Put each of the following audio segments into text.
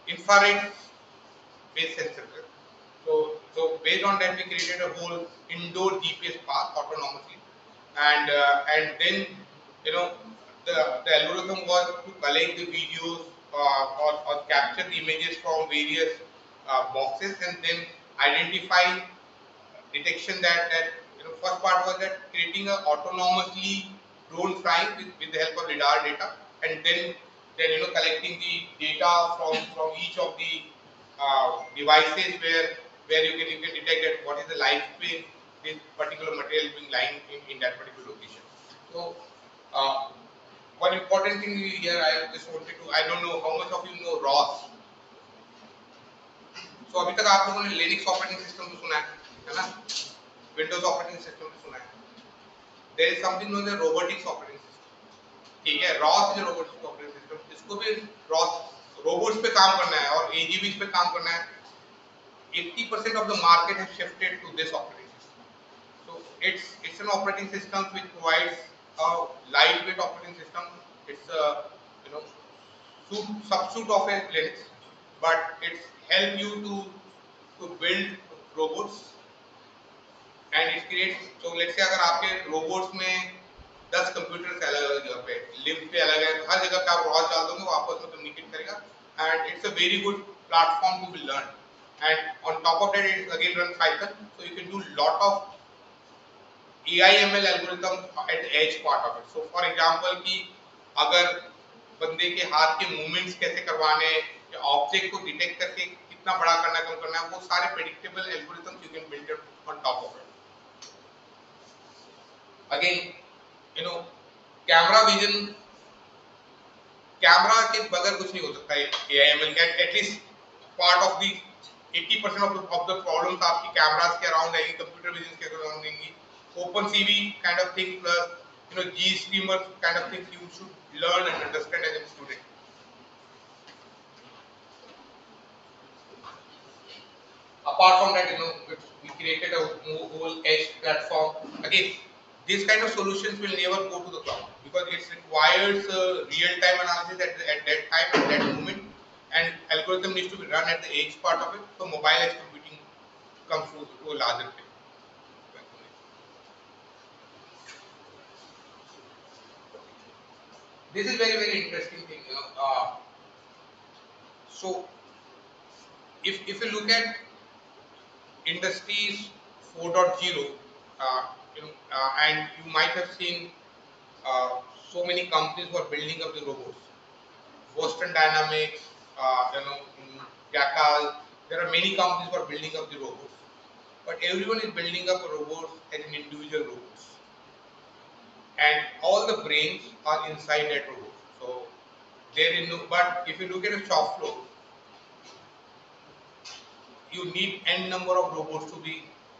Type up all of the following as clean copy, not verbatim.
infrared based sensor. So based on that, we created a whole indoor GPS path autonomously, and then you know the algorithm was to collect the videos or capture the images from various boxes and then identify detection that first part was that creating a autonomously drone flying with the help of radar data, and then collecting the data from each of the devices where you can detect that what is the lifespan this particular material being lying in that particular location. So one important thing here I just wanted to, I don't know how much of you know ROS. So अभी तक आप लोगों ने Linux operating system तो सुना है ना, Windows operating system भी सुना है. There is something known as robotics operating system. ठीक है, रॉस जो रोबोटिक्स ऑपरेटिंग सिस्टम, इसको भी रॉस रोबोट्स पे काम करना है और एजीवीज पे काम करना है. 80% of the market has shifted to this operating system. So it's an operating system which provides a lightweight operating system. It's a substitute of a Linux, but it's help you to build robots. And it creates, तो let's say अगर आपके robots में 10 computers अलग अलग जगह पे link पे अलग है, हर जगह पे आप रॉस डाल दोगे वो आपस में कम्युनिकेट करेगा and it's a very good platform to be learn. And on top of that it is again run Python, so you can do lot of AIML algorithm at the edge part of it. So for example कि अगर बंदे के हाथ के movements कैसे करवाने या object को डिटेक्ट करके कितना बड़ा करना कम करना है, वो सारे predictable algorithms you can build on top of it. Again camera vision, camera के बगैर कुछ नहीं हो सकता है AIML का. At least part of the 80% of the problems आपकी कैमरास के अराउंड आएंगी, कंप्यूटर विजन के अराउंड आएंगी. OpenCV kind of thing plus GStreamer kind of things you should learn and understand as a student. Apart from that, we created a whole edge platform. Again, this kind of solutions will never go to the cloud because it requires real-time analysis at that time, at that moment, and algorithm needs to be run at the edge part of it. So mobile edge computing comes to a larger thing. This is very interesting thing. So if you look at industries 4.0, and you might have seen so many companies were building up the robots. Boston Dynamics, Jackal, there are many companies who are building up the robots. But everyone is building up robots as an individual robots. And all the brains are inside that robot. So there is no, but if you look at a shop floor, you need n number of robots to be,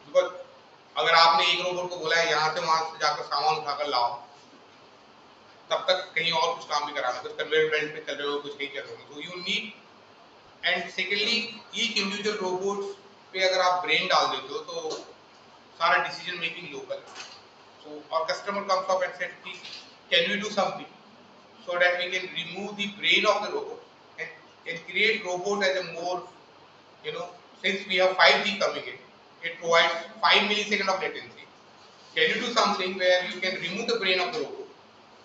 because अगर आपने एक robot को बोला है यहाँ से वहां से जाकर सामान उठाकर लाओ, तब तक कहीं और कुछ काम भी कराना, कुछ कन्वेयर बेल्ट पे चल रहे हो, कुछ नहीं कर रहे हो. तो you need, and secondly each individual robots पे अगर आप ब्रेन डाल देते हो तो सारा decision making local. So our customer comes up and said, can we do something so that we can remove the brain of the robot and create robot as a more, since we have 5G coming in, it provides 5 milliseconds of latency. Can you do something where you can remove the brain of the robot,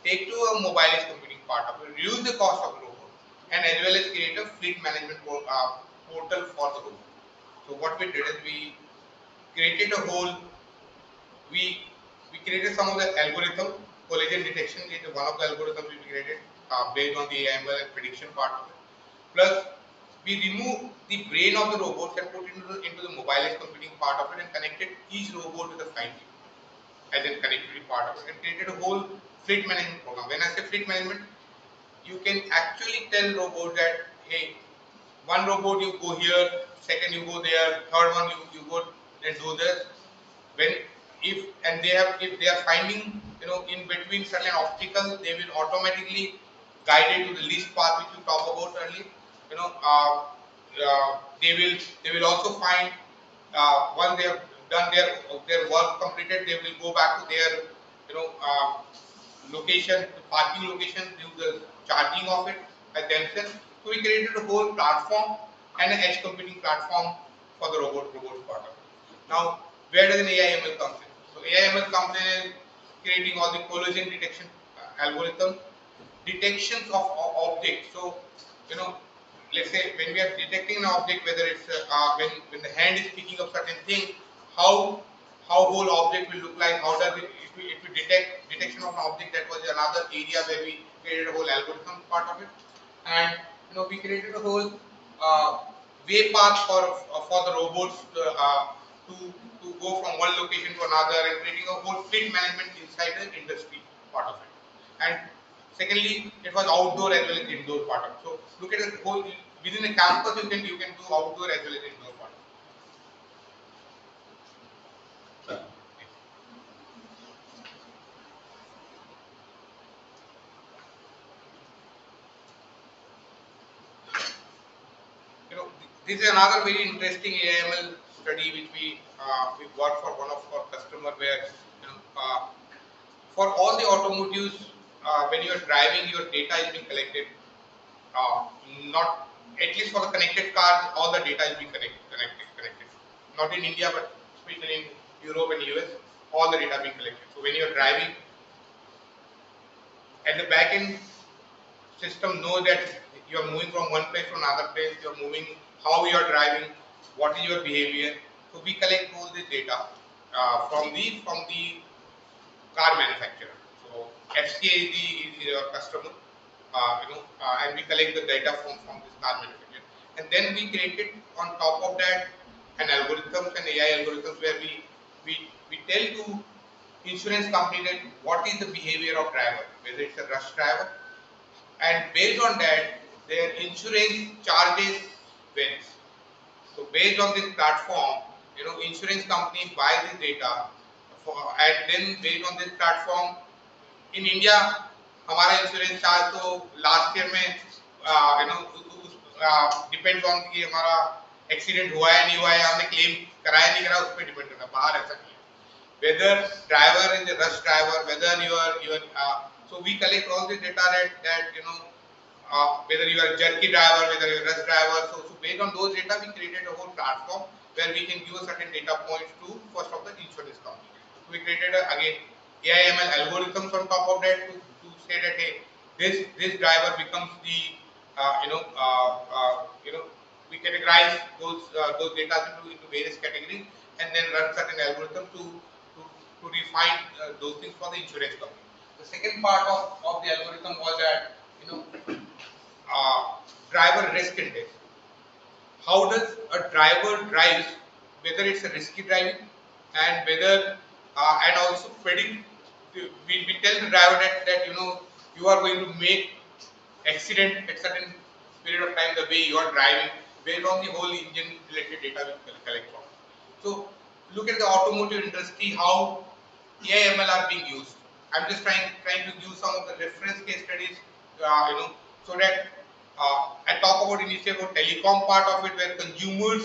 take to a mobile edge computing part of it, reduce the cost of the robot, and as well as create a fleet management portal for the robot. So what we did is we created a whole, we created some of the algorithm, collision detection is one of the algorithms we created based on the AML and prediction part of it. Plus, we remove the brain of the robots and put into the mobile edge computing part of it and connected each robot with a 5G as a connectivity part of it and created a whole fleet management program. When I say fleet management, you can actually tell robot that, hey, one robot you go here, second you go there, third one you go and do this. If they are finding in between certain obstacles, they will automatically guide it to the least path which you talked about earlier. They will also find once they have done their work completed, they will go back to their location, parking location, do the charging of it by themselves. So we created a whole platform and an edge computing platform for the robots part of it. Now, where does an AI ML comes in? So AI ML comes in creating all the collision detection algorithm, detections of objects. So, you know, let's say when we are detecting an object, whether it's when the hand is picking up certain thing, how whole object will look like, how does it will detect detection of an object. That was another area where we created a whole algorithm part of it. And we created a whole way path for the robots to go from one location to another, and creating a whole fleet management inside the industry part of it. And secondly, it was outdoor as well as indoor part of it. So look at the whole within a campus, you can do outdoor as well as indoor part of it. This is another very interesting AML study which we worked for one of our customer, where for all the automotives, when you are driving, your data is being collected. Not at least for the connected cars, all the data is being connected. Not in India, but especially in Europe and US, all the data being collected. So when you are driving, at the back end system know that you are moving from one place to another place, you are moving, how you are driving, what is your behavior. So we collect all this data from the car manufacturer. So FCA is your customer, and we collect the data from this car manufacturer, and then we created on top of that an algorithms and AI algorithms where we tell to insurance company that what is the behavior of driver, whether it's a rush driver, and based on that their insurance charges varies. So based on this platform, insurance company buy this data and then based on this platform, in India हमारा insurance charge तो last year में depends on कि हमारा accident हुआ है नहीं हुआ है, हमने क्लेम कराया नहीं करा, उस पर डिपेंड करता है, बाहर ऐसा नहीं है. Whether driver is a rush driver, whether you are so we collect all the data that whether you are a jerky driver, whether you are a rush driver. So based on those data, we created a whole platform where we can give a certain data points to first of the insurance company. So we created again AI/ML algorithms on top of that to say that hey, this driver becomes the we categorize those data into various categories and then run certain algorithm to refine those things for the insurance company. The second part of the algorithm was that driver risk index. How does a driver drive, whether it's a risky driving, and whether and also predict. We tell the driver that you are going to make accident at certain period of time the way you are driving, based on the whole engine related data we collect from. So look at the automotive industry, how AI/ML are being used. I'm just trying to give some of the reference case studies, so that I talk about initially about telecom part of it, where consumers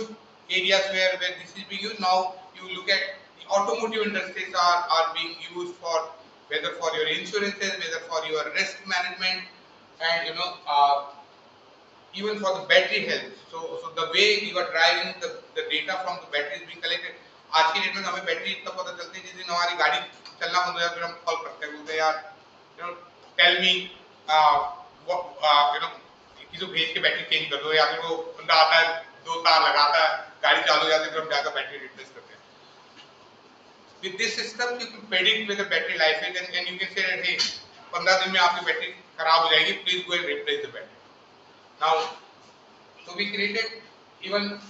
areas where this is being used. Now you look at the automotive industries are being used for whether for your insurances, whether for your risk management, and even for the battery health. So the way you are driving, the data from the battery is being collected. आज की date में हमें battery इतना पता चलती है, जिस दिन हमारी गाड़ी चलना बंद हो जाए फिर हम कॉल करते हैं, बोलते हैं यार टेल मी किसी को भेज के बैटरी चेंज कर दो, या फिर वो बंदा आता है 2 तार लगाता है, गाड़ी चालू हो जाती है, फिर हम जाकर बैटरी रिप्लेस करते हैं. With this system you can predict whether battery life is, and you can say that hey 15 दिन में आपकी बैटरी खराब हो जाएगी, please go and replace the battery. Now so we created, even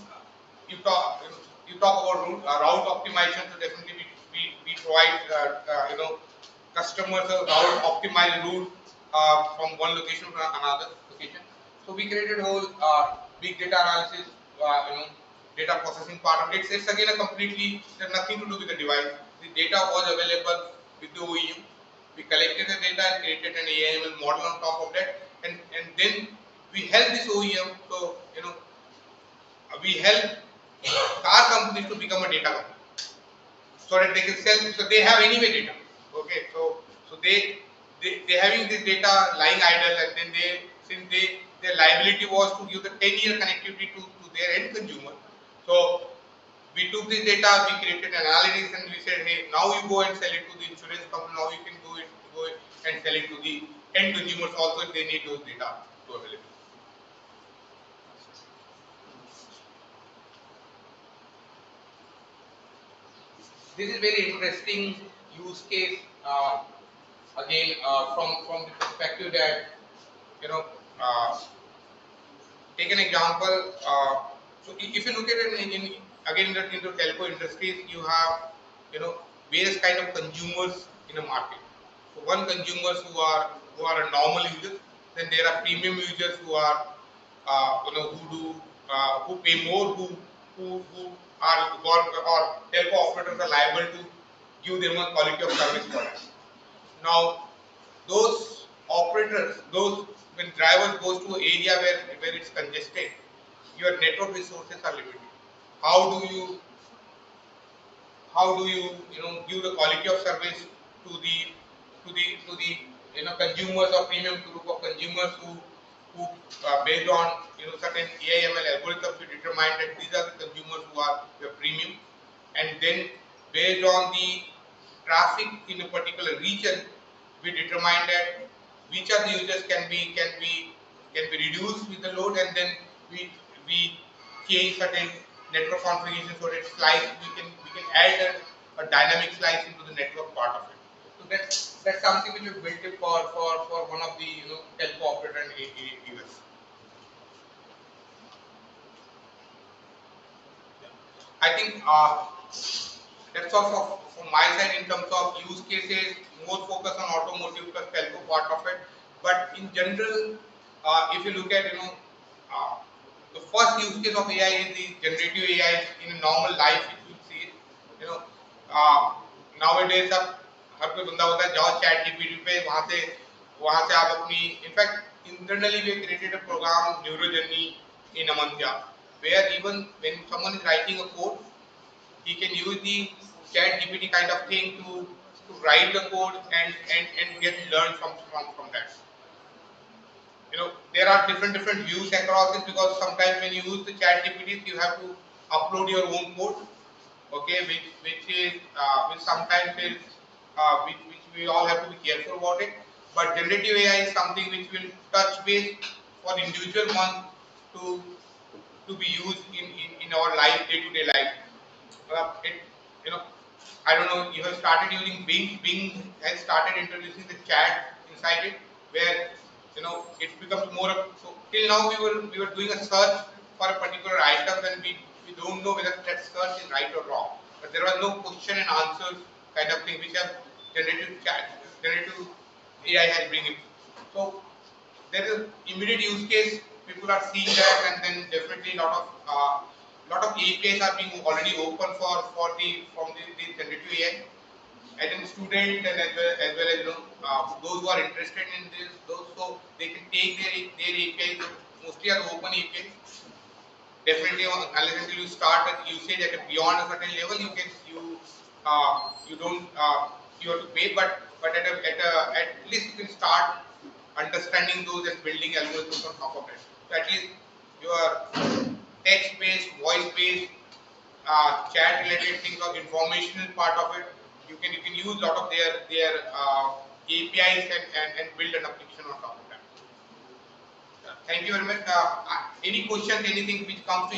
you talk about route optimization, so definitely we provide customers a route optimized route from one location to another location. So we created a whole big data analysis, data processing part of it. It's again a completely, there's nothing to do with the device. The data was available with the OEM. We collected the data and created an AI/ML model on top of that, and then we help this OEM. So we help car companies to become a data company, so that they can sell. So they have anyway data. Okay, so they having this data lying idle, and then since they their liability was to give the 10-year connectivity to their end consumer. So we took this data, we created analytics, and we said, hey, now you go and sell it to the insurance company. Now you can go and sell it to the end consumers also if they need those data to available. This is very interesting use case. Again, from the perspective that you know, uh, take an example. So if you look at it again into telco industries, you have various kind of consumers in a market. So one consumers who are a normal users, then there are premium users who are who pay more, who are or telco operators are liable to give them a quality of service product. Now those operators, those when drivers goes to an area where it's congested, your network resources are limited. How do you give the quality of service to the consumers or premium group of consumers who based on certain AI/ML algorithms we determine that these are the consumers who are your premium, and then based on the traffic in a particular region we determine that which of the users can be reduced with the load, and then we change certain network configuration so that slice we can add a dynamic slice into the network part of it. So that's something which we built it for one of the telco operator in US. I think that's all from my side in terms of use cases. More focus on automotive plus telco part of it. But in general, if you look at uh, the first use case of AI is the generative AI in a normal life. If you see it, uh, nowadays अब हर कोई बंदा होता है जाओ chat GPT पे वहाँ से आप अपनी in fact internally we created a program neuro journey in Amantya where even when someone is writing a code he can use the chat GPT kind of thing to write the code and get learned from that. There are different views across it because sometimes when you use the chat GPT you have to upload your own code, okay, which sometimes is which we all have to be careful about it. But generative AI is something which will touch base for individual month to be used in our life, day-to-day life. It, you know, I don't know, you have started using Bing. Bing has started introducing the chat inside it, where it becomes more of. So till now we were doing a search for a particular item, and we don't know whether that search is right or wrong. But there was no question and answers kind of thing which have generative AI has bring it. So there is immediate use case. People are seeing that, and then definitely lot of APIs are being already open for the from the generative AI. And then student and as well as those who are interested in this, those so they can take their APIs. Mostly are open APIs. Definitely, unless until you start a usage at beyond a certain level, you don't you have to pay, but at least you can start understanding those and building algorithms on top of it. So at least your text-based, voice-based, chat-related things or informational part of it, you can use a lot of their APIs and build an application on top of that. Thank you very much. Any questions, anything which comes to